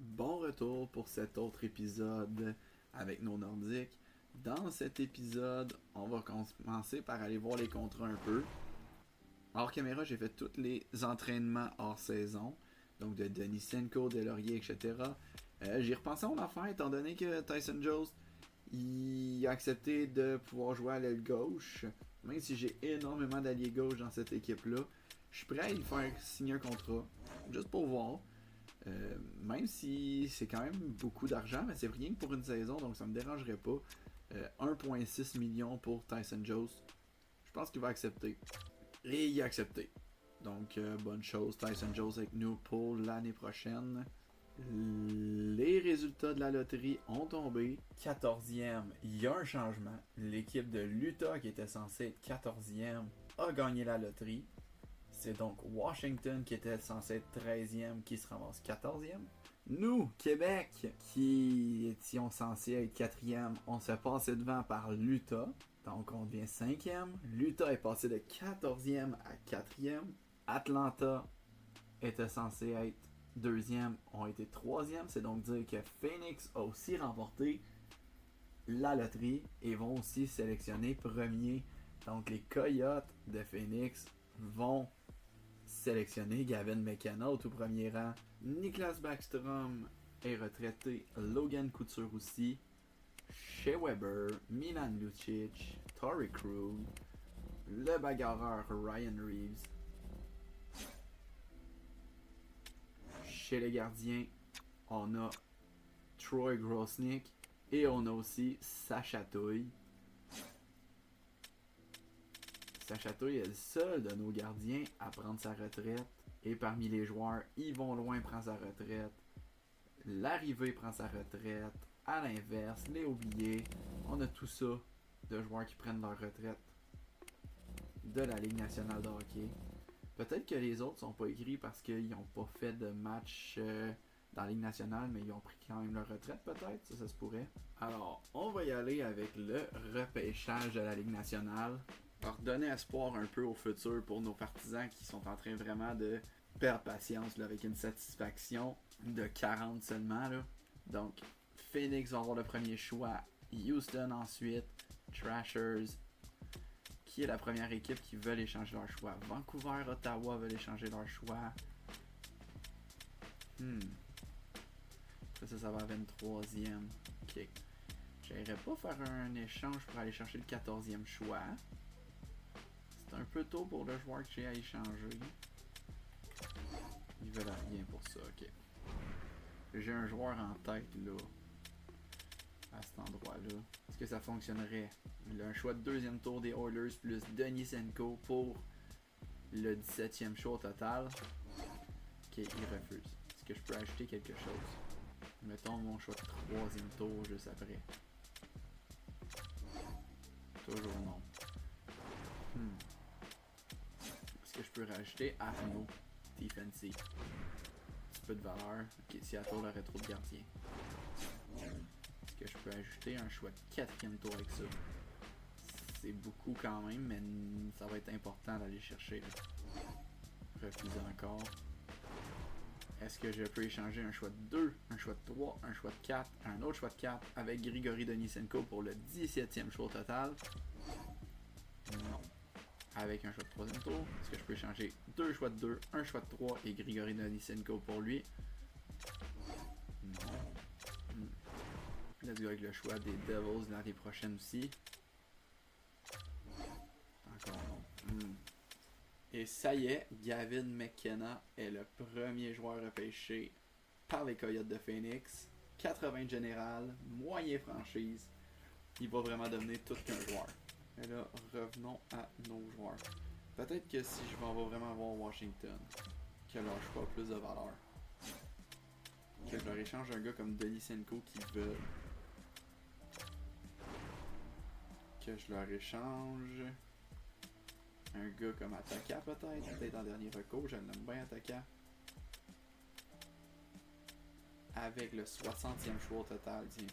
Bon retour pour cet autre épisode avec nos Nordiques. Dans cet épisode, on va commencer par aller voir les contrats un peu. Hors caméra, j'ai fait tous les entraînements hors saison, donc de Denis Senko, Delaurier, etc. J'ai repensé à mon affaire étant donné que Tyson Jones il a accepté de pouvoir jouer à l'aile gauche. Même si j'ai énormément d'alliés gauche dans cette équipe-là, je suis prêt à lui faire signer un contrat, juste pour voir. Même si c'est quand même beaucoup d'argent, mais c'est rien que pour une saison, donc ça me dérangerait pas. 1,6 million pour Tyson Jones. Je pense qu'il va accepter. Et il a accepté. Donc, bonne chose, Tyson Jones avec nous pour l'année prochaine. Les résultats de la loterie ont tombé. 14e, il y a un changement. L'équipe de l'Utah qui était censée être 14e a gagné la loterie. C'est donc Washington qui était censé être 13e qui se ramasse 14e. Nous, Québec, qui étions censés être 4e, on s'est passé devant par l'Utah. Donc on devient 5e. L'Utah est passé de 14e à 4e. Atlanta était censé être 2e, ont été 3e. C'est donc dire que Phoenix a aussi remporté la loterie et vont aussi sélectionner premier. Donc les Coyotes de Phoenix vont sélectionner Gavin McKenna au tout premier rang. Niklas Backstrom est retraité. Logan Couture aussi. Shea Weber, Milan Lucic, Torrey Krug, le bagarreur Ryan Reeves. Chez les gardiens, on a Troy Grosnick et on a aussi Sacha Touille. Sacha Touille est le seul de nos gardiens à prendre sa retraite. Et parmi les joueurs, Yvon Loin prend sa retraite. L'arrivée prend sa retraite. À l'inverse, Léo Billet. On a tout ça de joueurs qui prennent leur retraite de la Ligue nationale de hockey. Peut-être que les autres sont pas écrits parce qu'ils n'ont pas fait de match dans la Ligue nationale, mais ils ont pris quand même leur retraite peut-être, ça se pourrait. Alors, on va y aller avec le repêchage de la Ligue nationale. Alors, donner espoir un peu au futur pour nos partisans qui sont en train vraiment de perdre patience là, avec une satisfaction de 40 seulement. Là. Donc, Phoenix va avoir le premier choix, Houston ensuite, Trashers, qui est la première équipe qui veut échanger leur choix. Vancouver, Ottawa veulent échanger leur choix. Ça va à 23e. Ok. J'irais pas faire un échange pour aller chercher le 14e choix. C'est un peu tôt pour le joueur que j'ai à échanger. Ils veulent rien pour ça, ok. J'ai un joueur en tête là. À cet endroit-là. Est-ce que ça fonctionnerait? Il a un choix de deuxième tour des Oilers plus Denis Senko pour le 17e choix au total. Ok, il refuse. Est-ce que je peux acheter quelque chose? Mettons mon choix de troisième tour juste après. Toujours non. Est-ce que je peux rajouter Arnaud Defensive? Un petit peu de valeur. Ok, Seattle aurait trop de gardiens. Est-ce que je peux ajouter un choix de quatrième tour avec ça? C'est beaucoup quand même, mais ça va être important d'aller chercher. Là. Refuser encore. Est-ce que je peux échanger un choix de 2, un choix de 3, un choix de 4, un autre choix de 4 avec Grigory Denisenko pour le 17e choix au total? Non. Avec un choix de 3e tour, est-ce que je peux échanger 2 choix de 2, un choix de 3 et Grigory Denisenko pour lui? Non. Let's go avec le choix des Devils l'année prochaine aussi. Encore non. Et ça y est, Gavin McKenna est le premier joueur repêché par les Coyotes de Phoenix. 80 général, moyen franchise. Il va vraiment devenir tout qu'un joueur. Et là, revenons à nos joueurs. Peut-être que si je m'en vais vraiment voir Washington, que leur choix a plus de valeur. Que je leur échange un gars comme Denis Senko qui veut. Que je leur échange un gars comme Ataka peut-être en dernier recours, je l'aime bien Ataka. Avec le 60e choix au total, tiens.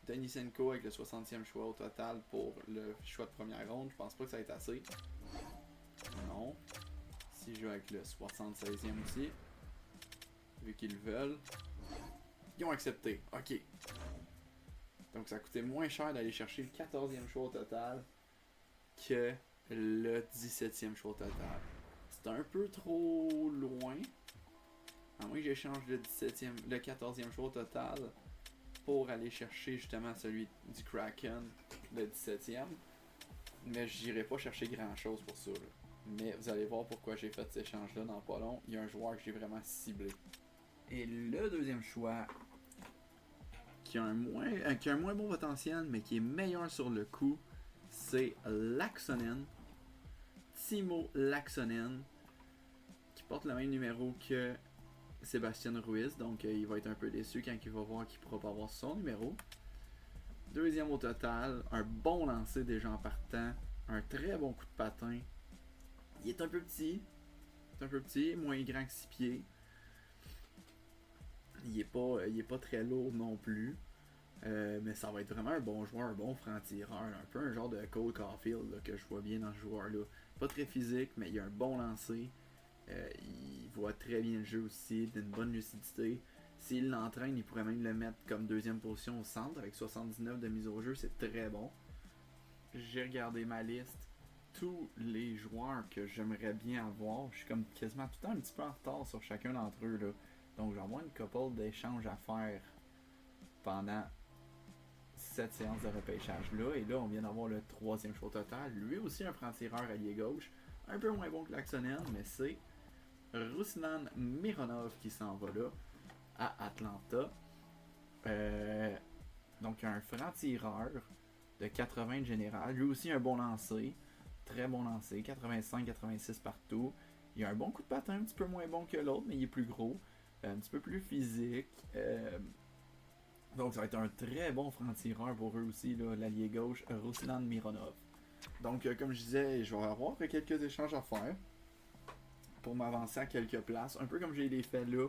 Denis Senko avec le 60e choix au total pour le choix de première ronde, je pense pas que ça va être assez. Non. Si je joue avec le 76e aussi, vu qu'ils veulent. Ils ont accepté. OK. Donc ça a coûté moins cher d'aller chercher le 14e choix au total que le 17e choix au total. C'est un peu trop loin. À moins que j'échange le 14e choix au total pour aller chercher justement celui du Kraken, le 17e. Mais j'irai pas chercher grand chose pour ça. Là. Mais vous allez voir pourquoi j'ai fait cet échange-là dans pas long. Il y a un joueur que j'ai vraiment ciblé. Et le deuxième choix, qui a un moins bon potentiel, mais qui est meilleur sur le coup, c'est Laaksonen. Timo Laaksonen, qui porte le même numéro que Sébastien Ruiz, donc il va être un peu déçu quand il va voir qu'il ne pourra pas avoir son numéro. Deuxième au total, un bon lancer déjà en partant, un très bon coup de patin. Il est un peu petit, moins grand que 6 pieds. Il est pas très lourd non plus. Mais ça va être vraiment un bon joueur, un bon franc-tireur, un peu un genre de Cole Caulfield là, que je vois bien dans ce joueur-là. Pas très physique, mais il a un bon lancer. Il voit très bien le jeu aussi, d'une bonne lucidité. S'il l'entraîne, il pourrait même le mettre comme deuxième position au centre avec 79 de mise au jeu, c'est très bon. J'ai regardé ma liste. Tous les joueurs que j'aimerais bien avoir, je suis comme quasiment tout le temps un petit peu en retard sur chacun d'entre eux. Là. Donc j'ai avoir une couple d'échanges à faire pendant cette séance de repêchage-là. Et là, on vient d'avoir le troisième choix total. Lui aussi un franc-tireur allié gauche. Un peu moins bon que Laaksonen, mais c'est Ruslan Mironov qui s'en va là, à Atlanta. Donc un franc-tireur de 80 de général. Lui aussi un bon lancer. Très bon lancer. 85-86 partout. Il a un bon coup de patin, un petit peu moins bon que l'autre, mais il est plus gros. Un petit peu plus physique. Donc ça va être un très bon franc-tireur pour eux aussi, là, l'allié gauche, Ruslan Mironov. Donc comme je disais, je vais avoir quelques échanges à faire pour m'avancer à quelques places, un peu comme j'ai les fait là,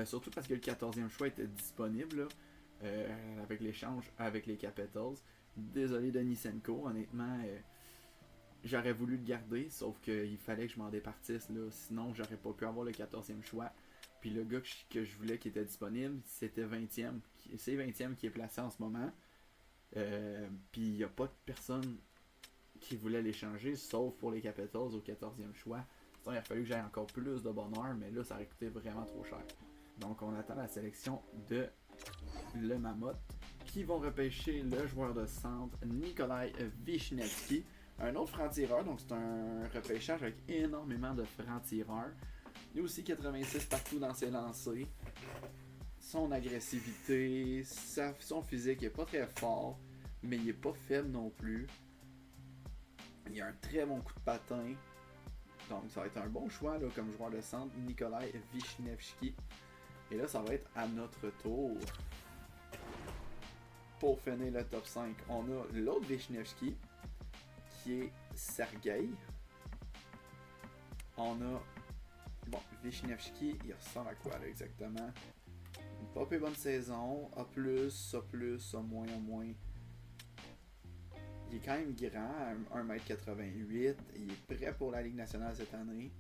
surtout parce que le 14e choix était disponible là, avec l'échange avec les Capitals. Désolé Denisenko, honnêtement, j'aurais voulu le garder, sauf qu'il fallait que je m'en départisse, là, sinon j'aurais pas pu avoir le 14e choix. Puis le gars que je voulais qui était disponible, c'était 20e. C'est 20e qui est placé en ce moment. Puis il n'y a pas de personne qui voulait l'échanger, sauf pour les Capitals au 14e choix. Sinon, il a fallu que j'aille encore plus de bonheur, mais là, ça aurait coûté vraiment trop cher. Donc, on attend la sélection de le Mammoth, qui vont repêcher le joueur de centre, Nikolai Vishnevsky. Un autre franc-tireur, donc c'est un repêchage avec énormément de francs-tireurs. Il y a aussi 86 partout dans ses lancers. Son agressivité, son physique n'est pas très fort, mais il n'est pas faible non plus. Il a un très bon coup de patin. Donc ça va être un bon choix là, comme joueur de centre, Nikolai Vishnevsky. Et là, ça va être à notre tour. Pour finir le top 5, on a l'autre Vishnevsky, qui est Sergei. On a bon, Vishnevsky, il ressemble à quoi là exactement? Une pas plus bonne saison, A+, A+, A-, A-. Il est quand même grand, 1m88, il est prêt pour la Ligue nationale cette année.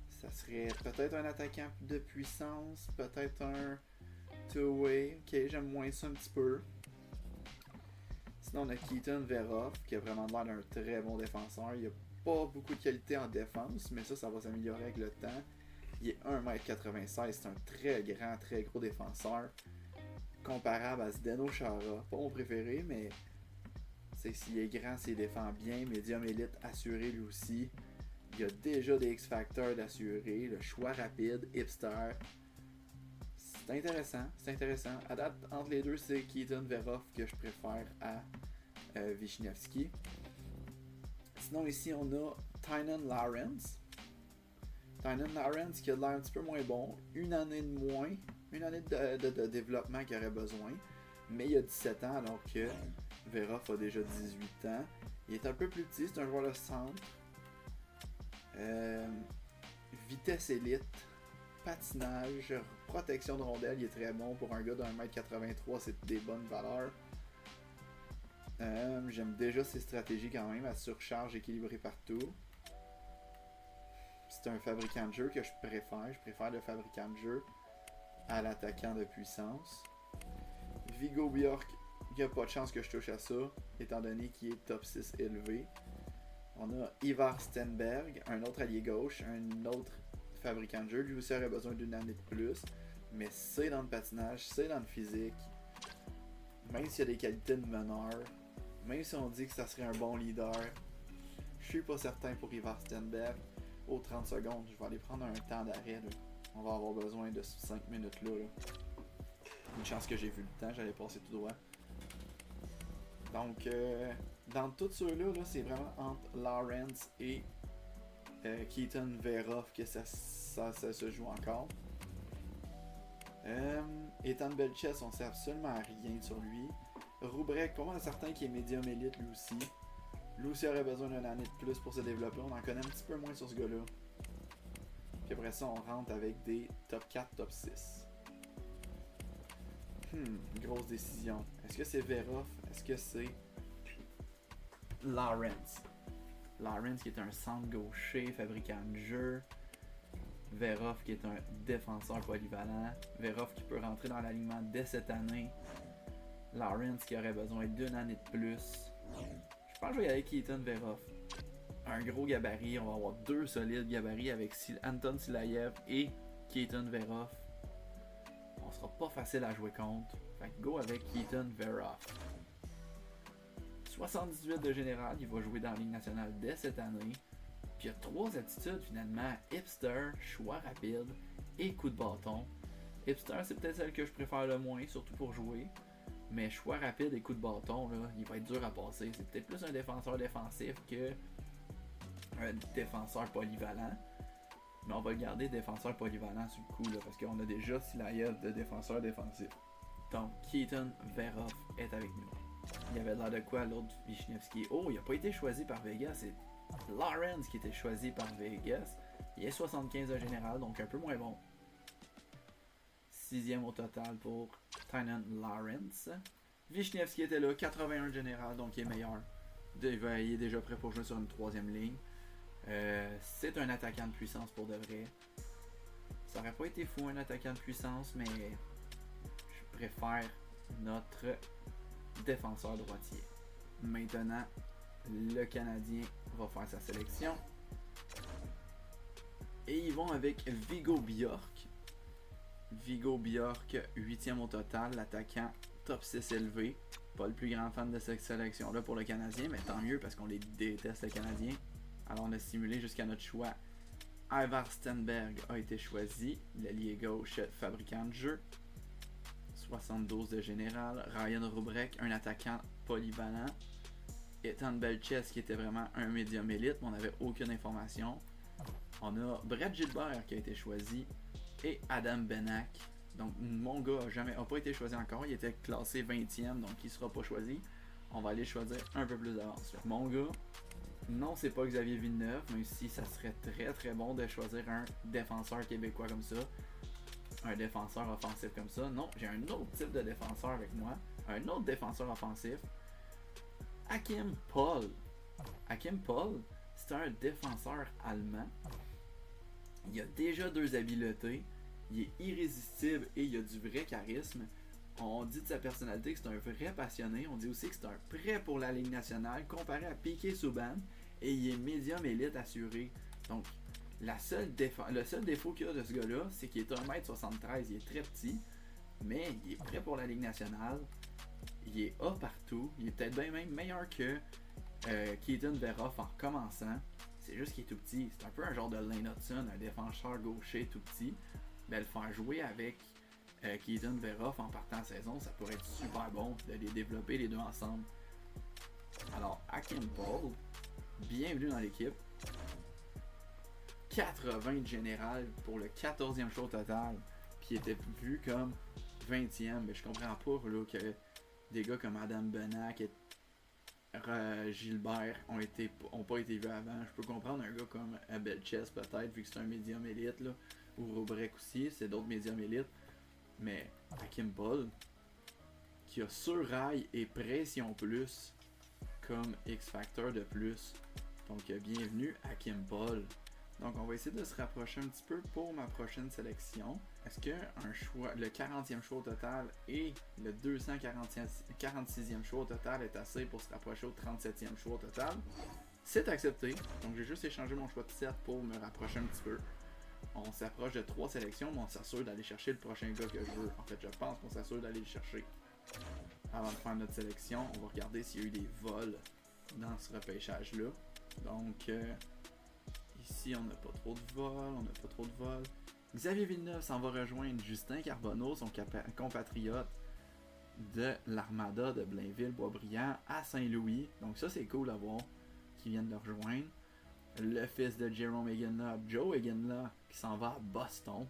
Ça serait peut-être un attaquant de puissance, peut-être un two-way, ok, j'aime moins ça un petit peu. Sinon on a Keaton Verhoff, qui a vraiment l'air d'un très bon défenseur, il a pas beaucoup de qualité en défense, mais ça va s'améliorer avec le temps. Il est 1m96, c'est un très grand, très gros défenseur. Comparable à Zdeno Chara, pas mon préféré, mais s'il est grand, s'il défend bien, médium élite assuré lui aussi. Il y a déjà des X-Factors d'assuré, le choix rapide, hipster. C'est intéressant. À date, entre les deux, c'est Keaton Verhoff que je préfère à Vishnevsky. Sinon, ici, on a Tynan Lawrence. Tynan Lawrence qui a l'air un petit peu moins bon. Une année de moins. Une année de développement qu'il aurait besoin. Mais il a 17 ans alors que Verhoff a déjà 18 ans. Il est un peu plus petit, c'est un joueur de centre. Vitesse élite. Patinage. Protection de rondelle, il est très bon. Pour un gars de 1m83, c'est des bonnes valeurs. J'aime déjà ses stratégies quand même, à surcharge équilibrée partout. C'est un fabricant de jeu que je préfère. Je préfère le fabricant de jeu à l'attaquant de puissance. Viggo Bjork, il n'y a pas de chance que je touche à ça, étant donné qu'il est top 6 élevé. On a Ivar Stenberg, un autre allié gauche, un autre fabricant de jeu. Lui aussi aurait besoin d'une année de plus. Mais c'est dans le patinage, c'est dans le physique. Même s'il y a des qualités de meneur, même si on dit que ça serait un bon leader, je suis pas certain pour Ivar Stenberg. Aux 30 secondes, je vais aller prendre un temps d'arrêt. Là. On va avoir besoin de 5 minutes là. Une chance que j'ai vu le temps, j'allais passer tout droit. Donc, dans tous ceux-là, c'est vraiment entre Lawrence et Keaton Verhoff que ça se joue encore. Ethan Belches, on sait absolument à rien sur lui. Rubrek, pas mal certain qu'il est médium élite lui aussi. Lui aussi aurait besoin d'une année de plus pour se développer. On en connaît un petit peu moins sur ce gars-là. Puis après ça, on rentre avec des top 4, top 6. Grosse décision. Est-ce que c'est Verhoff? Est-ce que c'est Lawrence? Lawrence qui est un centre gaucher, fabricant de jeu. Verhoff qui est un défenseur polyvalent. Verhoff qui peut rentrer dans l'alignement dès cette année. Lawrence qui aurait besoin d'une année de plus. Je pense que je vais y aller avec Keaton Verhoff. Un gros gabarit. On va avoir 2 solides gabarits avec Anton Silayev et Keaton Verhoff. On sera pas facile à jouer contre. Fait que go avec Keaton Verhoff. 78 de général. Il va jouer dans la Ligue nationale dès cette année. Puis il y a 3 attitudes finalement, hipster, choix rapide et coup de bâton. Hipster, c'est peut-être celle que je préfère le moins, surtout pour jouer. Mais choix rapide et coup de bâton, là, il va être dur à passer. C'est peut-être plus un défenseur défensif que un défenseur polyvalent. Mais on va le garder défenseur polyvalent sur le coup, là, parce qu'on a déjà Silayev de défenseur défensif. Donc, Keaton Verhoff est avec nous. Il y avait l'air de quoi l'autre Wisniewski? Oh, il n'a pas été choisi par Vegas, c'est Lawrence qui était choisi par Vegas. Il est 75 de général, donc un peu moins bon. 6e au total pour Tynan Lawrence. Wisniewski était là, 81 de général, donc il est meilleur. Il est déjà prêt pour jouer sur une 3e ligne. C'est un attaquant de puissance pour de vrai. Ça aurait pas été fou un attaquant de puissance, mais je préfère notre défenseur droitier. Maintenant, le Canadien va faire sa sélection. Et ils vont avec Viggo Bjork. Viggo Bjork, 8e au total, l'attaquant top 6 élevé. Pas le plus grand fan de cette sélection-là pour le Canadien, mais tant mieux parce qu'on les déteste, les Canadiens. Alors on a simulé jusqu'à notre choix. Ivar Stenberg a été choisi, l'allié gauche fabricant de jeu. 72 de général. Ryan Rubrek, un attaquant polyvalent. Ethan Belches qui était vraiment un médium élite, mais on n'avait aucune information. On a Brett Gilbert qui a été choisi et Adam Benak. Donc mon gars n'a pas été choisi encore, il était classé 20e, donc il ne sera pas choisi. On va aller choisir un peu plus d'avance. Mon gars, non, c'est pas Xavier Villeneuve, même si ça serait très très bon de choisir un défenseur québécois comme ça. Un défenseur offensif comme ça. Non, j'ai un autre type de défenseur avec moi. Un autre défenseur offensif. Achim Poll. Achim Poll, c'est un défenseur allemand. Il a déjà 2 habiletés. Il est irrésistible et il a du vrai charisme. On dit de sa personnalité que c'est un vrai passionné. On dit aussi que c'est un prêt pour la Ligue nationale comparé à Piquet Subban. Et il est médium élite assuré. Donc, le seul défaut qu'il y a de ce gars-là, c'est qu'il est 1m73. Il est très petit. Mais il est prêt pour la Ligue nationale. Il est A partout. Il est peut-être bien même meilleur que Keaton Verhoff en commençant. C'est juste qu'il est tout petit. C'est un peu un genre de Lane Hudson, un défenseur gaucher tout petit. Ben, le faire jouer avec Keaton Verhoff en partant en saison, ça pourrait être super bon de les développer les deux ensemble. Alors, Achim Poll, bienvenue dans l'équipe. 80 de général pour le 14e show total, puis il était vu comme 20e. Mais je comprends pas là, que des gars comme Adam Benak et Gilbert ont pas été vus avant. Je peux comprendre un gars comme Belches peut-être, vu que c'est un médium élite, là, ou Rubrek aussi, c'est d'autres médiums élites. Mais Achim Poll, qui a surrail et pression plus comme X-Factor de plus. Donc bienvenue Achim Poll. Donc on va essayer de se rapprocher un petit peu pour ma prochaine sélection. Est-ce que le 40e choix au total et le 246e choix au total est assez pour se rapprocher au 37e choix au total? C'est accepté. Donc j'ai juste échangé mon choix de 7 pour me rapprocher un petit peu. On s'approche de 3 sélections, mais on s'assure d'aller chercher le prochain gars que je veux. En fait, je pense qu'on s'assure d'aller le chercher. Avant de faire notre sélection, on va regarder s'il y a eu des vols dans ce repêchage-là. Donc, ici, on n'a pas trop de vols. Xavier Villeneuve s'en va rejoindre Justin Carbonneau, son compatriote de l'Armada de Blainville-Boisbriand à Saint-Louis. Donc ça, c'est cool à voir qu'ils viennent le rejoindre. Le fils de Jerome Egenla, Joe Egenla, qui s'en va à Boston.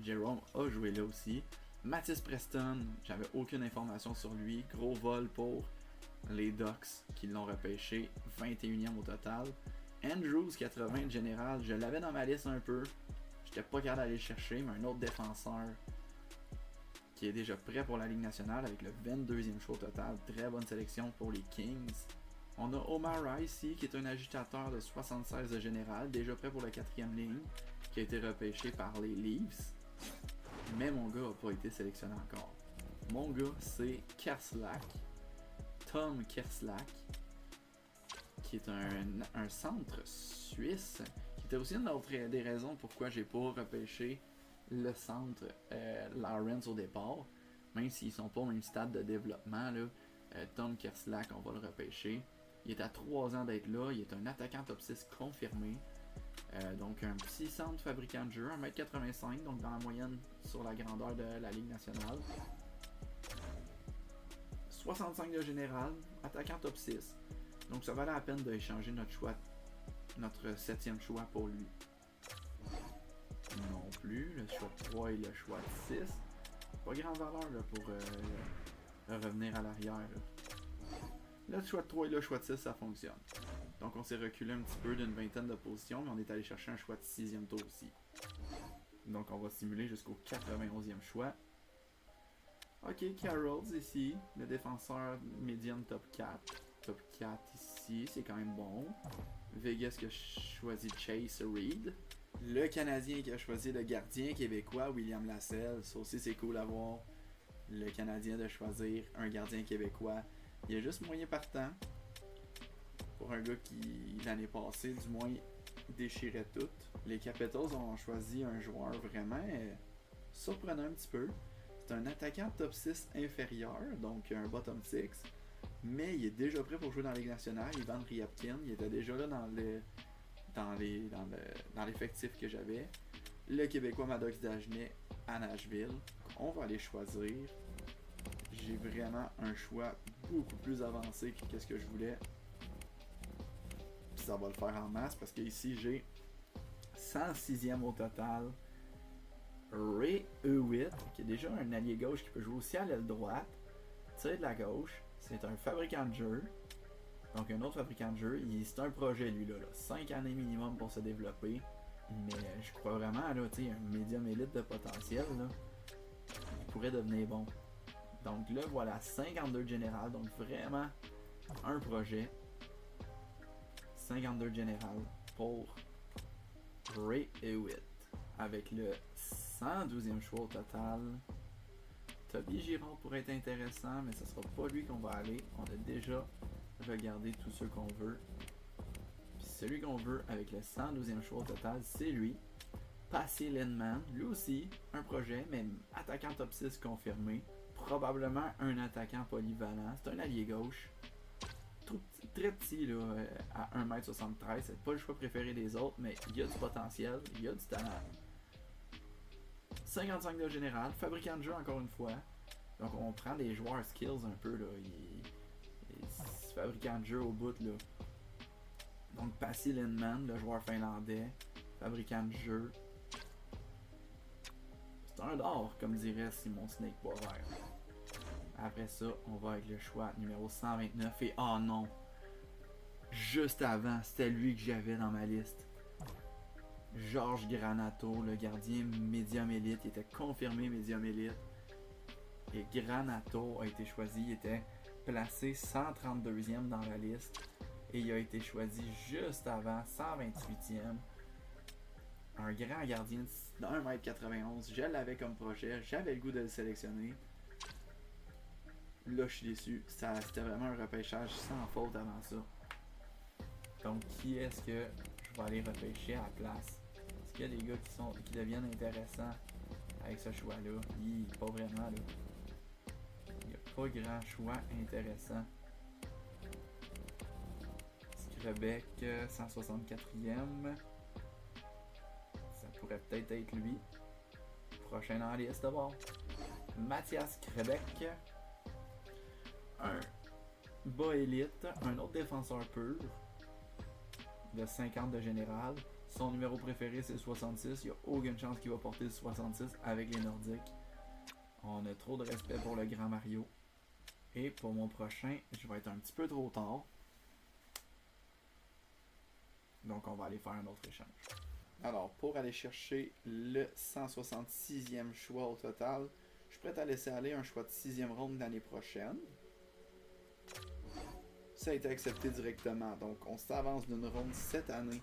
Jerome a joué là aussi. Mathis Preston, j'avais aucune information sur lui. Gros vol pour les Ducks qui l'ont repêché. 21e au total. Andrews, 80 général, je l'avais dans ma liste un peu. J'étais pas capable d'aller le chercher, mais un autre défenseur qui est déjà prêt pour la Ligue nationale avec le 22e choix au total. Très bonne sélection pour les Kings. On a Omar Rice ici, qui est un agitateur de 76 de général, déjà prêt pour la 4e ligne, qui a été repêché par les Leafs. Mais mon gars n'a pas été sélectionné encore. Mon gars, c'est Kerslak. Tom Kerslak, qui est un centre suisse, qui était aussi une des raisons pourquoi j'ai pas repêché le centre Lawrence au départ, même s'ils sont pas au même stade de développement. Là, Tom Kerslak, on va le repêcher. Il est à 3 ans d'être là, il est un attaquant top 6 confirmé. Donc un petit centre fabricant de jeu, 1m85, donc dans la moyenne sur la grandeur de la Ligue nationale. 65 de général, attaquant top 6. Donc ça valait la peine d'échanger notre 7e choix pour lui. Non plus, le choix de 3 et le choix de 6. Pas grande valeur là, pour revenir à l'arrière. Le choix de 3 et le choix de 6, ça fonctionne. Donc on s'est reculé un petit peu d'une vingtaine de positions, mais on est allé chercher un choix de 6e tour aussi. Donc on va simuler jusqu'au 91e choix. Ok, Carrolls ici, le défenseur médium top 4. Top 4 ici, c'est quand même bon. Vegas qui a choisi Chase Reed. Le Canadien qui a choisi le gardien québécois, William Lasselle. Ça aussi c'est cool à voir. Le Canadien de choisir un gardien québécois. Il y a juste moyen partant. Pour un gars qui, l'année passée, du moins, déchirait tout. Les Capitals ont choisi un joueur vraiment surprenant un petit peu. C'est un attaquant top 6 inférieur, donc un bottom 6. Mais il est déjà prêt pour jouer dans la Ligue nationale. Ivan Ryabkin, il était déjà là dans l'effectif que j'avais. Le Québécois Maddox Dagenet à Nashville. On va aller choisir. J'ai vraiment un choix beaucoup plus avancé que ce que je voulais. Puis ça va le faire en masse parce que ici j'ai 106e au total. Ray Hewitt, qui est déjà un allié gauche qui peut jouer aussi à l'aile droite. Tir de la gauche. C'est un fabricant de jeu. Donc un autre fabricant de jeu. C'est un projet lui là. 5 années minimum pour se développer. Mais je crois vraiment là, un médium élite de potentiel. Là. Il pourrait devenir bon. Donc là voilà, 52 général. Donc vraiment un projet. 52 général pour Ray Hewitt. Avec le 112e choix au total. Toby Girard pourrait être intéressant, mais ce sera pas lui qu'on va aller. On a déjà regardé tous ceux qu'on veut. Puis celui qu'on veut avec le 112e choix au total, c'est lui. Passy Lindman, lui aussi, un projet, mais attaquant top 6 confirmé. Probablement un attaquant polyvalent. C'est un allié gauche. Très petit là, à 1m73. C'est pas le choix préféré des autres, mais il y a du potentiel, il y a du talent. 55 de général, fabricant de jeu encore une fois. Donc on prend des joueurs skills un peu là. Fabricant de jeu au bout là. Donc Passy Lindman, le joueur finlandais, fabricant de jeu. C'est un d'or, comme dirait Simon Snake Boisvert. Après ça, on va avec le choix numéro 129 et oh non! Juste avant, c'était lui que j'avais dans ma liste. Georges Granato, le gardien médium élite, il était confirmé médium élite. Et Granato a été choisi, il était placé 132e dans la liste. Et il a été choisi juste avant, 128e. Un grand gardien dans 1m91. Je l'avais comme projet, j'avais le goût de le sélectionner. Là, je suis déçu. C'était vraiment un repêchage sans faute avant ça. Donc, qui est-ce que je vais aller repêcher à la place? Est-ce qu'il y a des gars qui deviennent intéressants avec ce choix-là? Pas vraiment, là. Il n'y a pas grand choix intéressant. Skrebeck, 164e. Ça pourrait peut-être être lui. Prochain dans la liste d'abord. Mathias Skrebeck. Un bas élite, un autre défenseur pur. De 50 de général. Son numéro préféré c'est le 66. Il n'y a aucune chance qu'il va porter le 66 avec les Nordiques. On a trop de respect pour le grand Mario. Et pour mon prochain, je vais être un petit peu trop tard. Donc on va aller faire un autre échange. Alors pour aller chercher le 166e choix au total, je suis prêt à laisser aller un choix de 6e ronde l'année prochaine. Ça a été accepté directement. Donc on s'avance d'une ronde cette année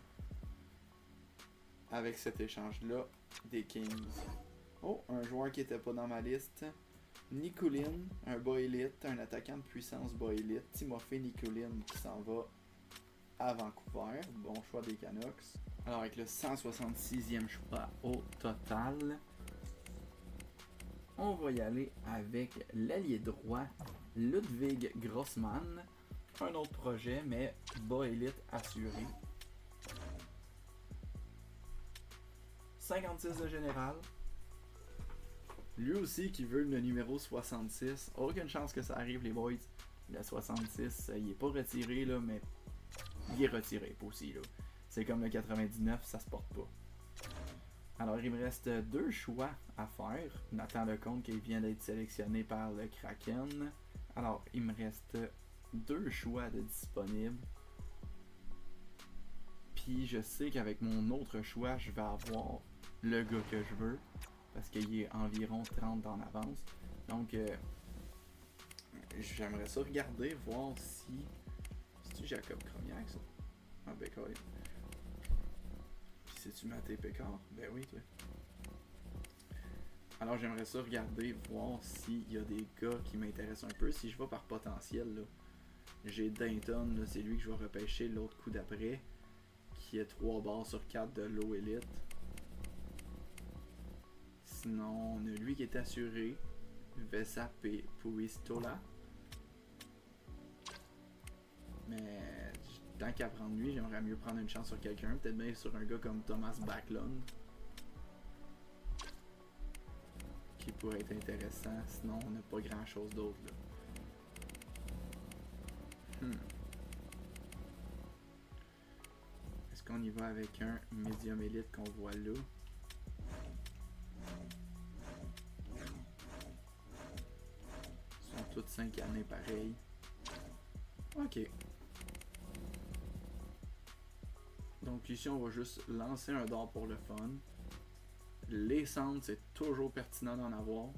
avec cet échange-là des Kings. Oh, un joueur qui n'était pas dans ma liste. Nikulin, un bas élite, un attaquant de puissance bas élite. Timofey Nikulin qui s'en va à Vancouver. Bon choix des Canucks. Alors avec le 166e choix au total, on va y aller avec l'ailier droit Ludwig Grossman. Un autre projet, mais bas élite assuré. 56 de général. Lui aussi qui veut le numéro 66. Aucune chance que ça arrive les boys. Le 66, il est pas retiré là, mais il est retiré aussi là. C'est comme le 99, ça se porte pas. Alors il me reste deux choix à faire. Nathan Lecomte qui vient d'être sélectionné par le Kraken. Alors il me reste deux choix de disponibles. Puis je sais qu'avec mon autre choix, je vais avoir le gars que je veux. Parce qu'il est environ 30 en avance. Donc j'aimerais ça regarder, voir si... C'est-tu Jacob Cromiac ça? Ah ben quoi. Puis c'est-tu Maté Pécard? Ben oui toi. Alors j'aimerais ça regarder, voir s'il y a des gars qui m'intéressent un peu. Si je vais par potentiel là. J'ai Dayton, là, c'est lui que je vais repêcher l'autre coup d'après. Qui est 3 barres sur 4 de low elite. Sinon, on a lui qui est assuré. Vesa Puistola. Mais tant qu'à prendre lui, j'aimerais mieux prendre une chance sur quelqu'un. Peut-être même sur un gars comme Thomas Backlund. Qui pourrait être intéressant. Sinon, on n'a pas grand chose d'autre là. Est-ce qu'on y va avec un médium élite qu'on voit là? Ils sont toutes 5 années pareilles. Ok. Donc ici on va juste lancer un dard pour le fun. Les centres c'est toujours pertinent d'en avoir.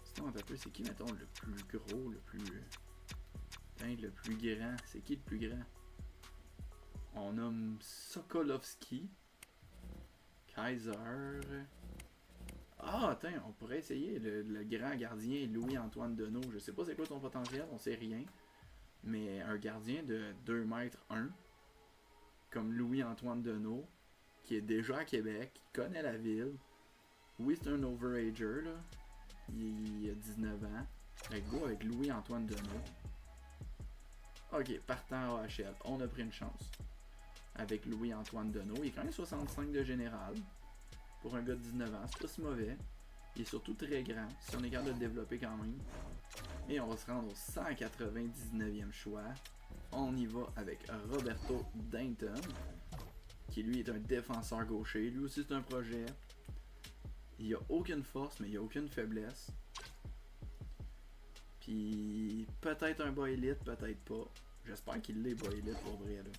Sinon on c'est qui mettons le plus gros, le plus... le plus grand. C'est qui le plus grand? On nomme Sokolovski. Kaiser. Ah, attends, on pourrait essayer le grand gardien Louis-Antoine Deneau. Je sais pas c'est quoi son potentiel, on sait rien. Mais un gardien de 2 mètres 1, comme Louis-Antoine Deneau, qui est déjà à Québec, qui connaît la ville. Oui, c'est un overager, là. Il a 19 ans. Fait go avec Louis-Antoine Deneau. Ok, partant à AHL. On a pris une chance. Avec Louis-Antoine Deneau. Il est quand même 65 de général. Pour un gars de 19 ans, c'est pas si mauvais. Il est surtout très grand, si on est capable de le développer quand même. Et on va se rendre au 199e choix. On y va avec Roberto Dayton, qui lui est un défenseur gaucher. Lui aussi c'est un projet. Il a aucune force, mais il a aucune faiblesse. Puis peut-être un bas élite, peut-être pas. J'espère qu'il l'est bas élite pour vrai là.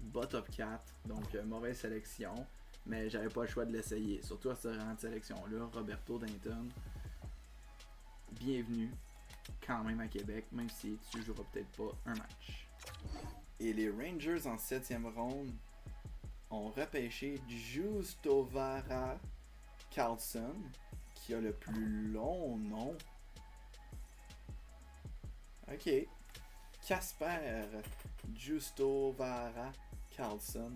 Bas top 4, donc mauvaise sélection, mais j'avais pas le choix de l'essayer, surtout à ce rang de sélection là. Roberto Dayton, bienvenue quand même à Québec, même si tu joueras peut-être pas un match. Et les Rangers en 7e ronde ont repêché Justovara Karlsson, qui a le plus long nom. Ok. Kasper Justovara Karlsson.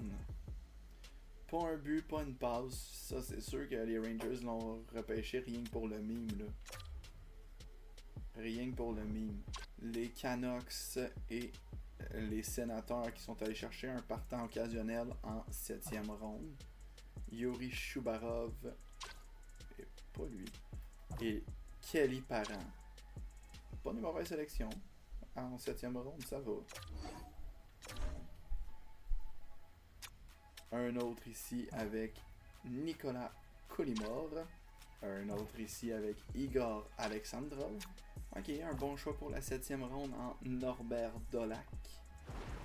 Pas un but, pas une passe. Ça, c'est sûr que les Rangers l'ont repêché rien que pour le meme, là. Rien que pour le meme. Les Canucks et les Sénateurs qui sont allés chercher un partant occasionnel en 7e ronde. Yuri Shubarov. Et pas lui. Et Kelly Parent. Pas une mauvaise sélection. En 7e ronde, ça va. Un autre ici avec Nicolas Kolimor. Un autre ici avec Igor Alexandrov. Ok, un bon choix pour la 7e ronde en Norbert Dolac.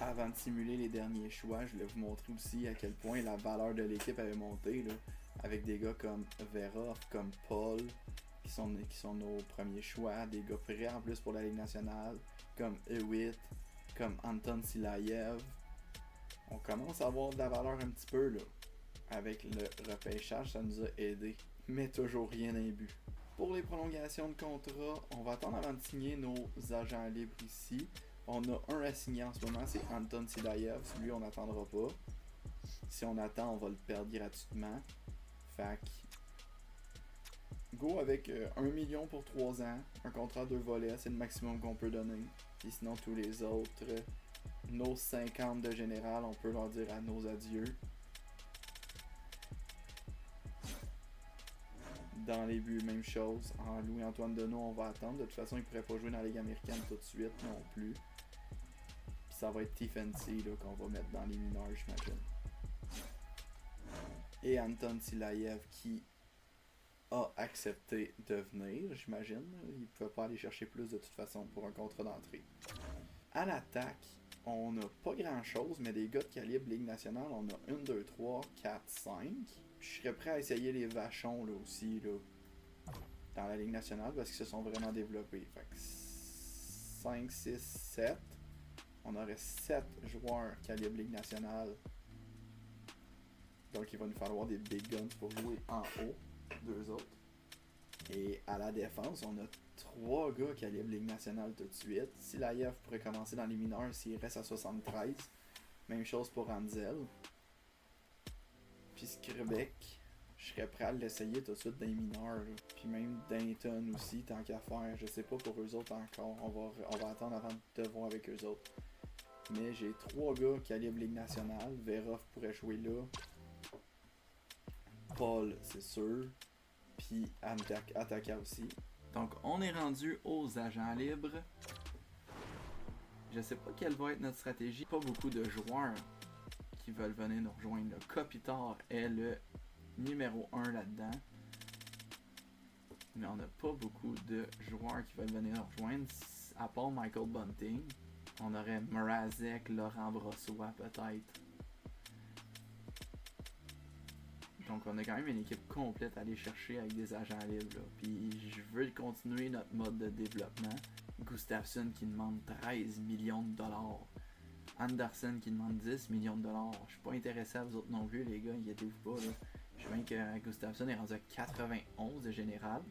Avant de simuler les derniers choix, je voulais vous montrer aussi à quel point la valeur de l'équipe avait monté, là, avec des gars comme Vera, comme Paul, qui sont nos premiers choix, des gars prêts en plus pour la Ligue nationale, comme Hewitt, comme Anton Silayev. On commence à avoir de la valeur un petit peu, là. Avec le repêchage, ça nous a aidé, mais toujours rien d'un but. Pour les prolongations de contrat, on va attendre avant de signer nos agents libres ici. On a un à signer en ce moment, c'est Anton Silayev. Celui, on n'attendra pas. Si on attend, on va le perdre gratuitement. Fait que go avec 1 million pour 3 ans. Un contrat de 2 volets, c'est le maximum qu'on peut donner. Et sinon, tous les autres, nos 50 de général, on peut leur dire à nos adieux. Dans les buts, même chose. En Louis-Antoine Deneau, on va attendre. De toute façon, il ne pourrait pas jouer dans la Ligue américaine tout de suite non plus. Puis ça va être TFNC qu'on va mettre dans les mineurs, j'imagine. Et Anton Silayev qui a accepté de venir, j'imagine. Il ne pouvait pas aller chercher plus de toute façon pour un contrat d'entrée. À l'attaque, on n'a pas grand chose, mais des gars de calibre Ligue nationale, on a 1, 2, 3, 4, 5. Je serais prêt à essayer les Vachons là aussi là, dans la Ligue nationale parce qu'ils se sont vraiment développés. Fait que 5, 6, 7. On aurait 7 joueurs calibre Ligue nationale. Donc il va nous falloir des big guns pour jouer en haut. 2 autres. Et à la défense, on a 3 gars calibre Ligue nationale tout de suite. Silayev pourrait commencer dans les mineurs s'il reste à 73. Même chose pour Ranzel. Puis Skribeck, je serais prêt à l'essayer tout de suite dans les mineurs. Là. Puis même Dayton aussi, tant qu'à faire. Je sais pas pour eux autres encore. On va attendre avant de voir avec eux autres. Mais j'ai 3 gars calibre Ligue nationale. Verov pourrait jouer là. Paul, c'est sûr. Puis Ataka aussi. Donc on est rendu aux agents libres. Je sais pas quelle va être notre stratégie. Pas beaucoup de joueurs qui veulent venir nous rejoindre. Le Kopitar est le numéro 1 là-dedans. Mais on n'a pas beaucoup de joueurs qui veulent venir nous rejoindre. À part Michael Bunting. On aurait Mrazek, Laurent Brossois peut-être. Donc on a quand même une équipe complète à aller chercher avec des agents libres. Là. Puis je veux continuer notre mode de développement. Gustafsson qui demande 13 millions de dollars. Anderson qui demande 10 millions de dollars. Je suis pas intéressé à vous autres non plus les gars, inquiétez-vous pas. Là. Je sais bien que Gustafsson est rendu à 91 de général.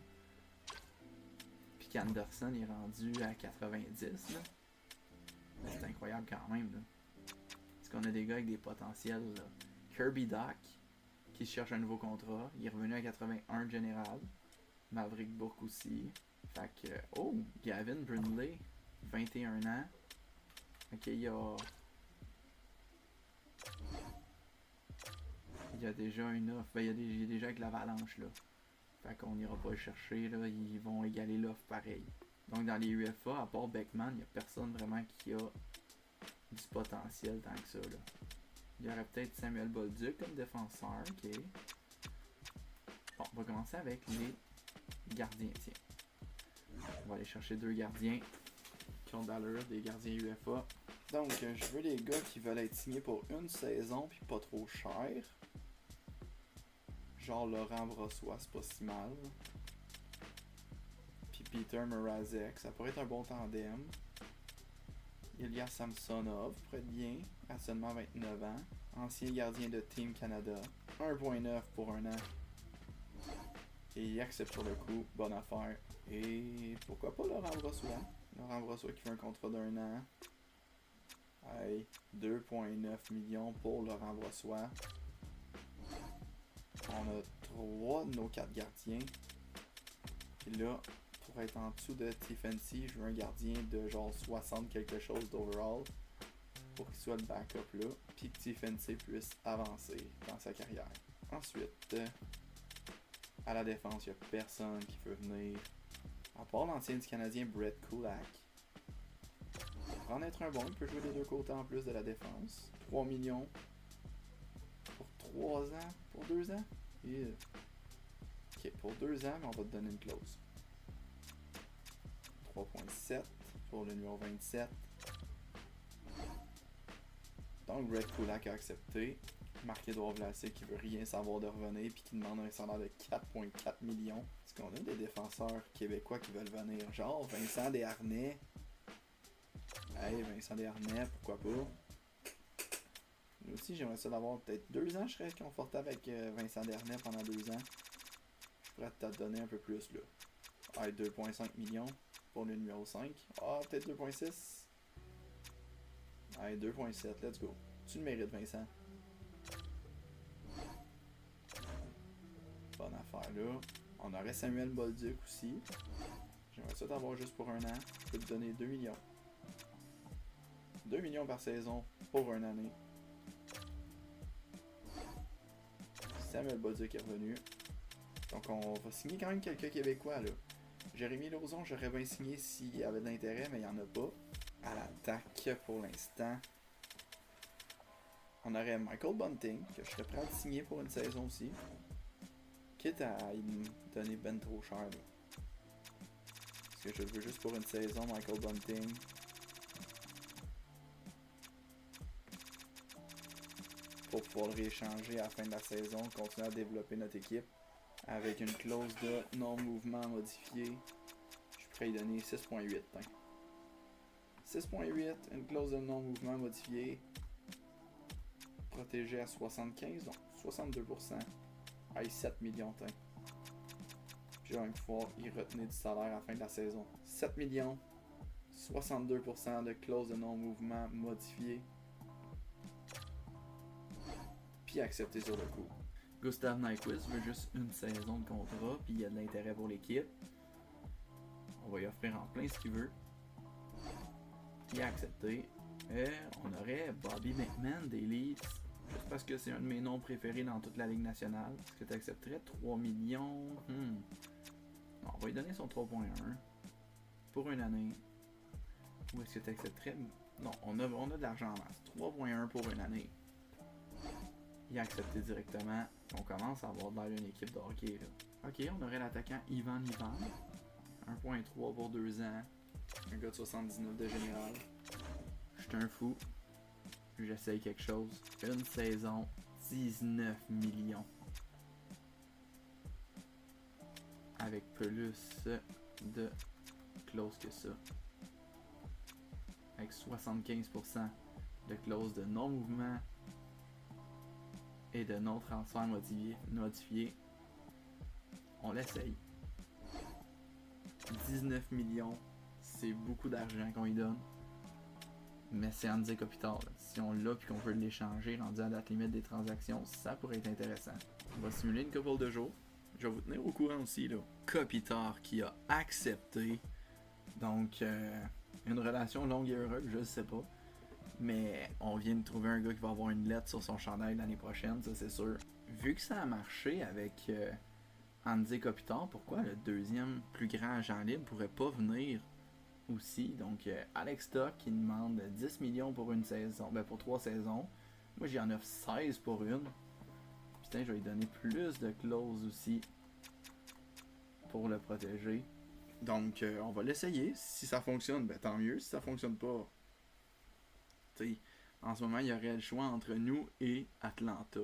Puis qu'Anderson est rendu à 90. Là. C'est incroyable quand même. Là. Parce qu'on a des gars avec des potentiels. Là. Kirby Doc qui cherche un nouveau contrat. Il est revenu à 81 de général. Maverick Bourque aussi. Fait que... Oh! Gavin Brindley. 21 ans. Ok, il y a déjà une offre. Ben, il y a déjà avec l'Avalanche là. Fait qu'on n'ira pas le chercher là. Ils vont égaler l'offre pareil. Donc dans les UFA, à part Beckman, il n'y a personne vraiment qui a du potentiel tant que ça là. Il y aurait peut-être Samuel Bolduc comme défenseur. Ok. Bon, on va commencer avec les gardiens. Tiens. On va aller chercher 2 gardiens qui ont d'allure, des gardiens UFA. Donc, je veux les gars qui veulent être signés pour une saison puis pas trop cher. Genre Laurent Brossois, c'est pas si mal. Puis Peter Mrazek, ça pourrait être un bon tandem. Ilya Samsonov pourrait être bien, à seulement 29 ans. ancien gardien de Team Canada. 1.9 pour un an. Et il accepte sur le coup. Bonne affaire. Et pourquoi pas Laurent Brossoit? Laurent Brossoit qui fait un contrat d'un an. Hey, 2.9 millions pour Laurent Brossoit. On a 3 de nos 4 gardiens. Puis là, pour être en dessous de T-Fancy, je veux un gardien de genre 60 quelque chose d'overall pour qu'il soit le backup là, puis que T-Fancy puisse avancer dans sa carrière. Ensuite, à la défense, il n'y a personne qui peut venir, à part l'ancien du Canadien Brett Kulak. Pour en être un bon, il peut jouer des deux côtés en plus de la défense. 3 millions pour 3 ans, pour 2 ans. Yeah. Ok, pour 2 ans, mais on va te donner une clause. 3.7 pour le numéro 27. Donc, Brett Kulak a accepté. Marc-Édouard Vlasic qui veut rien savoir de revenir puis qui demande un salaire de 4.4 millions. Est-ce qu'on a des défenseurs québécois qui veulent venir? Genre Vincent Desharnais. Hey, Vincent Desharnais, pourquoi pas? Nous aussi, j'aimerais ça d'avoir peut-être 2 ans. Je serais confortable avec Vincent Desharnais pendant 2 ans. Je pourrais te donner un peu plus là. Ah, 2.5 millions pour le numéro 5. Ah, peut-être 2.6. Ah, 2.7, let's go. Tu le mérites, Vincent. Bonne affaire là. On aurait Samuel Bolduc aussi. J'aimerais ça t'avoir juste pour un an. Je peux te donner 2 millions. 2 millions par saison pour une année. Samuel Bolduc est revenu. Donc on va signer quand même quelques Québécois là. Jérémy Lauzon, j'aurais bien signé s'il y avait de l'intérêt, mais il n'y en a pas. À l'attaque pour l'instant. On aurait Michael Bunting, que je serais prêt à le signer pour une saison aussi. Quitte à me donner ben trop cher là. Parce que je le veux juste pour une saison, Michael Bunting. Pour pouvoir le rééchanger à la fin de la saison, continuer à développer notre équipe. Avec une clause de non-mouvement modifiée. Je suis prêt à y donner 6.8. 6.8, une clause de non-mouvement modifiée. Protégé à 75, donc 62%. À 7 millions. Puis je vais même pouvoir y retenir du salaire à la fin de la saison. 7 millions, 62% de clause de non-mouvement modifiée. Puis accepté sur le coup. Gustav Nyquist veut juste une saison de contrat, puis il y a de l'intérêt pour l'équipe. On va lui offrir en plein ce qu'il veut. Il a accepté. On aurait Bobby McMann des Leafs. Juste parce que c'est un de mes noms préférés dans toute la Ligue nationale. Est-ce que tu accepterais 3 millions? Non, on va lui donner son 3.1 pour une année. Ou est-ce que tu accepterais? Non, on a de l'argent en masse. 3.1 pour une année. Il a accepté directement. On commence à avoir dans une équipe de hockey là. Ok, on aurait l'attaquant Ivan Ivan. 1.3 pour 2 ans. Un gars de 79 de général. Je suis un fou. J'essaye quelque chose. Une saison, 19 millions. Avec plus de clauses que ça. Avec 75% de clauses de non-mouvement et de non-transfert notifié. On l'essaye. 19 millions, c'est beaucoup d'argent qu'on lui donne. Mais c'est André Kopitar. Si on l'a puis qu'on veut l'échanger rendu à la date limite des transactions, ça pourrait être intéressant. On va simuler une couple de jours. Je vais vous tenir au courant aussi là. Kopitar qui a accepté. Donc une relation longue et heureuse, je sais pas. Mais on vient de trouver un gars qui va avoir une lettre sur son chandail l'année prochaine, ça c'est sûr. Vu que ça a marché avec André Kopitar, pourquoi le deuxième plus grand agent libre pourrait pas venir aussi? Donc Alex Stock qui demande 10 millions pour une saison, pour 3 saisons. Moi j'y en offre 16 pour une. Putain, je vais lui donner plus de clauses aussi pour le protéger. Donc on va l'essayer. Si ça fonctionne, tant mieux. Si ça fonctionne pas, en ce moment il y aurait le choix entre nous et Atlanta.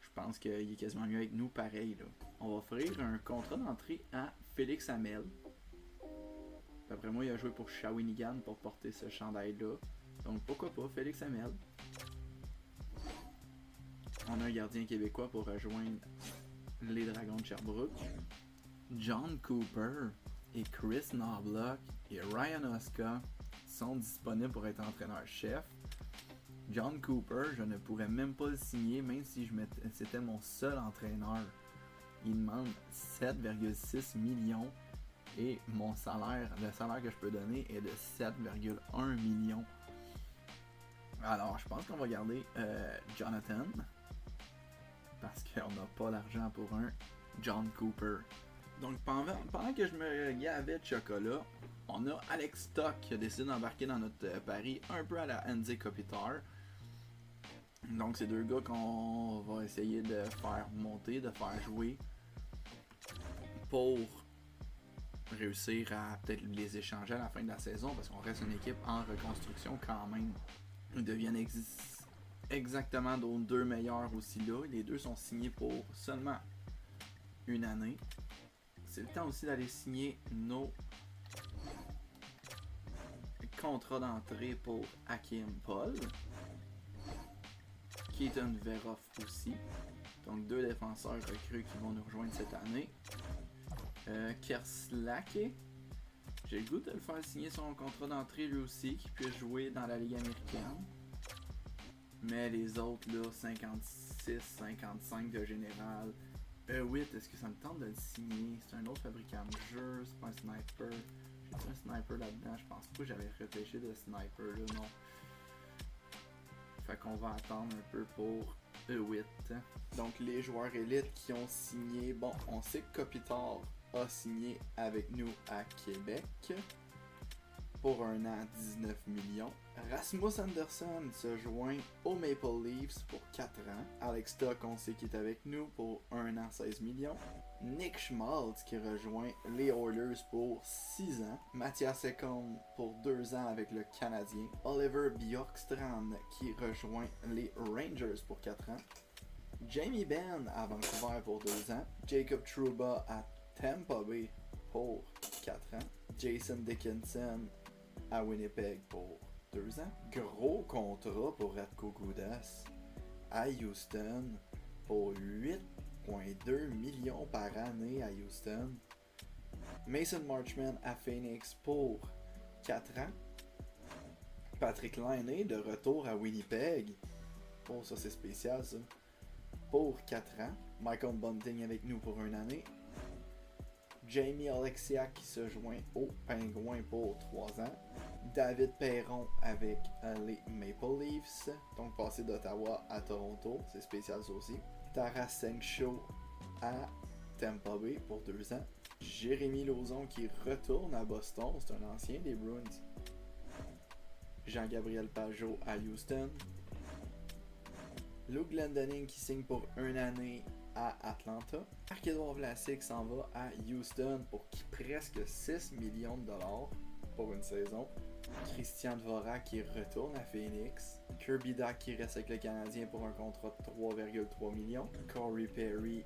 Je pense qu'il est quasiment mieux avec nous pareil là. On va offrir un contrat d'entrée à Félix Hamel. Après moi, il a joué pour Shawinigan pour porter ce chandail-là. Donc pourquoi pas, Félix Hamel. On a un gardien québécois pour rejoindre les Dragons de Sherbrooke. John Cooper et Chris Knobloch et Ryan Osca sont disponibles pour être entraîneur-chef. John Cooper, je ne pourrais même pas le signer, même si c'était mon seul entraîneur. Il demande 7,6 millions et le salaire que je peux donner est de 7,1 millions. Alors, je pense qu'on va garder Jonathan parce qu'on n'a pas l'argent pour un John Cooper. Donc, pendant que je me gavais de chocolat, on a Alex Stock qui a décidé d'embarquer dans notre pari un peu à la Andy Kopitar. Donc, c'est deux gars qu'on va essayer de faire monter, de faire jouer pour réussir à peut-être les échanger à la fin de la saison parce qu'on reste une équipe en reconstruction quand même. Ils deviennent exactement nos deux meilleurs aussi là. Les deux sont signés pour seulement une année. C'est le temps aussi d'aller signer nos contrats d'entrée pour Hakim Paul. Keaton Veroff aussi. Donc deux défenseurs recrues qui vont nous rejoindre cette année. Kerslake. J'ai le goût de le faire signer son contrat d'entrée lui aussi, qu'il puisse jouer dans la Ligue américaine. Mais les autres, là, 56, 55 de général. 8, est-ce que ça me tente de le signer? C'est un autre fabricant de jeu, c'est pas un sniper. J'ai-tu un sniper là-dedans? Je pense pas que j'avais repêché de sniper là, non. Fait qu'on va attendre un peu pour E8. Donc les joueurs élites qui ont signé, bon, on sait que Kopitar a signé avec nous à Québec pour un an 19 millions. Rasmus Anderson se joint aux Maple Leafs pour 4 ans. Alex Stock, on sait qu'il est avec nous pour 1 an 16 millions. Nick Schmaltz qui rejoint les Oilers pour 6 ans. Mathias Ekholm pour 2 ans avec le Canadien. Oliver Bjorkstrand qui rejoint les Rangers pour 4 ans. Jamie Benn à Vancouver pour 2 ans. Jacob Trouba à Tampa Bay pour 4 ans. Jason Dickinson à Winnipeg pour 2 ans. Gros contrat pour Radko Gudas à Houston pour 8,2 millions par année à Houston. Mason Marchment à Phoenix pour 4 ans. Patrick Laine de retour à Winnipeg. Oh, ça c'est spécial ça. Pour 4 ans. Michael Bunting avec nous pour 1 année. Jamie Oleksiak qui se joint aux Pingouins pour 3 ans. David Perron avec les Maple Leafs. Donc passé d'Ottawa à Toronto. C'est spécial ça aussi. Tarasenko à Tampa Bay pour 2 ans. Jérémy Lauzon qui retourne à Boston. C'est un ancien des Bruins. Jean-Gabriel Pajot à Houston. Luke Glendening qui signe pour 1 année à Atlanta. Marc-Édouard Vlasic s'en va à Houston pour presque 6 millions de dollars pour une saison. Christian Dvorak qui retourne à Phoenix. Kirby Dach qui reste avec le Canadien pour un contrat de 3,3 millions. Corey Perry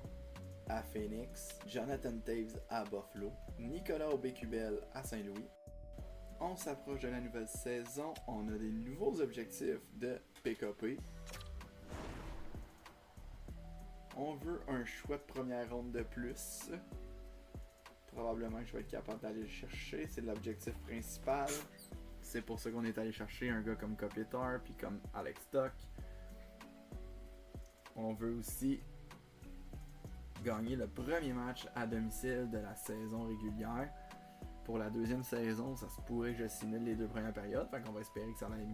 à Phoenix. Jonathan Toews à Buffalo. Nicolas Aubé-Kubel à Saint-Louis. On s'approche de la nouvelle saison. On a des nouveaux objectifs de PKP. On veut un choix de première ronde de plus. Probablement que je vais être capable d'aller le chercher. C'est l'objectif principal. C'est pour ça qu'on est allé chercher un gars comme Kopitar puis comme Alex Stock. On veut aussi gagner le premier match à domicile de la saison régulière. Pour la deuxième saison, ça se pourrait que je simule les 2 premières périodes. Fait qu'on va espérer que ça aille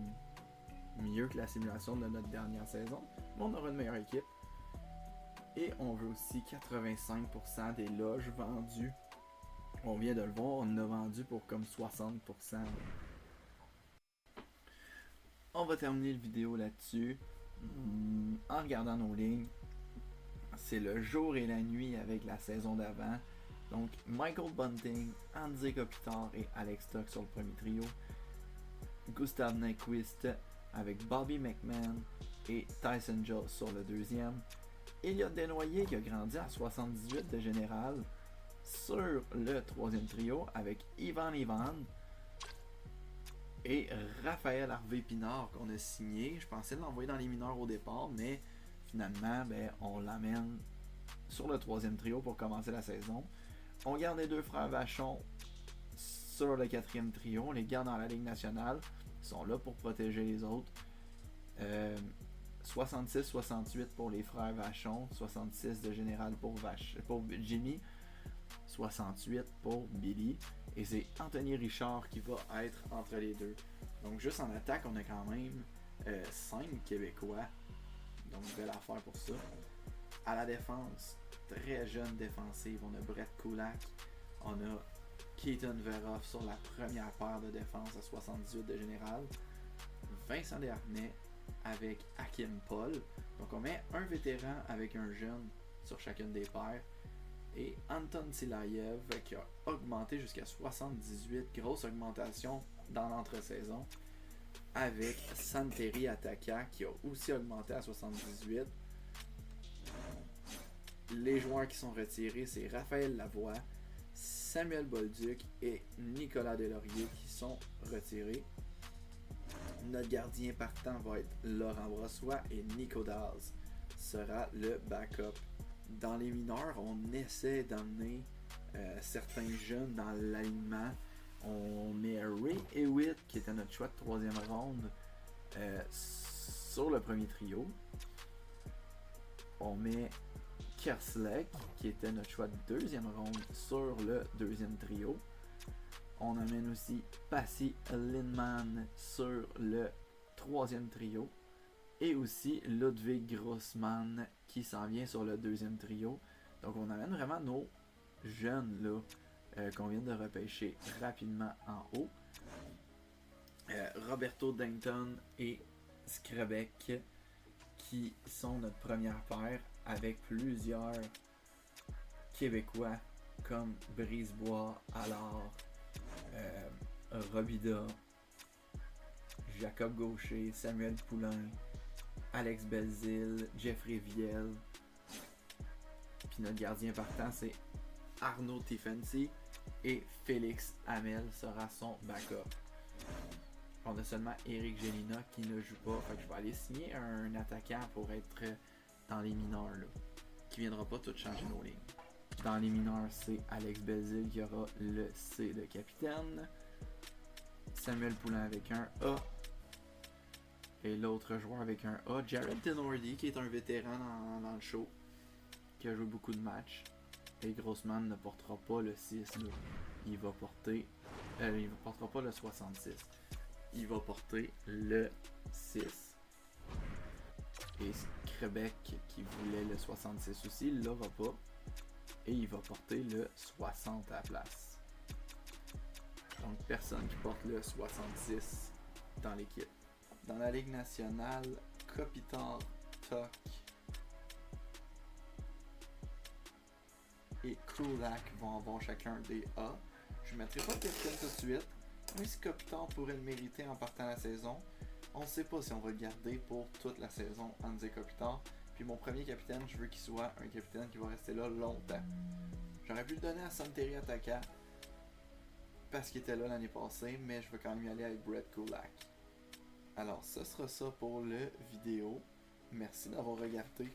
mieux que la simulation de notre dernière saison. Mais on aura une meilleure équipe. Et on veut aussi 85% des loges vendues. On vient de le voir, on en a vendu pour comme 60%. On va terminer la vidéo là-dessus. En regardant nos lignes, c'est le jour et la nuit avec la saison d'avant. Donc Michael Bunting, Andy Kopitar et Alex Stock sur le premier trio. Gustav Nyquist avec Bobby McMahon et Tyson Jones sur le deuxième. Elliot Desnoyers qui a grandi à 78 de général sur le troisième trio avec Ivan et Raphaël Harvey-Pinard qu'on a signé. Je pensais l'envoyer dans les mineurs au départ, mais finalement, on l'amène sur le 3e trio pour commencer la saison. On garde les 2 frères Vachon sur le 4e trio. On les garde dans la Ligue nationale. Ils sont là pour protéger les autres. 66-68 pour les frères Vachon. 66 de général pour Jimmy. 68 pour Billy. Et c'est Anthony Richard qui va être entre les deux. Donc juste en attaque, on a quand même 5 Québécois. Donc belle affaire pour ça. À la défense, très jeune défensive. On a Brett Kulak. On a Keaton Veroff sur la première paire de défense à 78 de général. Vincent Desharnais avec Hakim Paul. Donc on met un vétéran avec un jeune sur chacune des paires. Et Anton Silayev qui a augmenté jusqu'à 78. Grosse augmentation dans l'entre-saison. Avec Santeri Ataka qui a aussi augmenté à 78. Les joueurs qui sont retirés, c'est Raphaël Lavoie, Samuel Bolduc et Nicolas Delaurier qui sont retirés. Notre gardien partant va être Laurent Brossoit et Nico Daz sera le backup. Dans les mineurs, on essaie d'emmener certains jeunes dans l'alignement. On met Ray Hewitt, qui était notre choix de 3e ronde, sur le premier trio. On met Kerslake, qui était notre choix de 2e ronde, sur le 2e trio. On amène aussi Pasi Lindman sur le 3e trio. Et aussi Ludwig Grossman qui s'en vient sur le 2e trio. Donc on amène vraiment nos jeunes là qu'on vient de repêcher rapidement en haut. Roberto Denton et Skrebek qui sont notre première paire avec plusieurs Québécois comme Brisebois, Allard, Robida, Jacob Gaucher, Samuel Poulain, Alex Belzile, Jeffrey Viel. Puis notre gardien partant, c'est Arnaud Tiffensi et Félix Hamel sera son backup. On a seulement Eric Gélina qui ne joue pas. Fait que je vais aller signer un attaquant pour être dans les mineurs là, qui viendra pas tout changer nos lignes. Dans les mineurs, c'est Alex Belzile qui aura le C de capitaine. Samuel Poulain avec un A. Et l'autre joueur avec un A, Jared Tenordi, qui est un vétéran dans le show, qui a joué beaucoup de matchs. Et Grossman ne portera pas le 6, là. Il portera pas le 66. Il va porter le 6. Et Québec, qui voulait le 66 aussi, il l'aura pas. Et il va porter le 60 à la place. Donc personne qui porte le 66 dans l'équipe. Dans la Ligue nationale, Kopitar, Tok et Kulak vont avoir chacun des A. Je ne mettrai pas de capitaine tout de suite, mais si Kopitar pourrait le mériter en partant la saison, on ne sait pas si on va le garder pour toute la saison, Andrzej Kopitar. Puis mon premier capitaine, je veux qu'il soit un capitaine qui va rester là longtemps. J'aurais pu le donner à Santeri Ataka parce qu'il était là l'année passée, mais je veux quand même y aller avec Brett Kulak. Alors, ce sera ça pour le vidéo. Merci d'avoir regardé.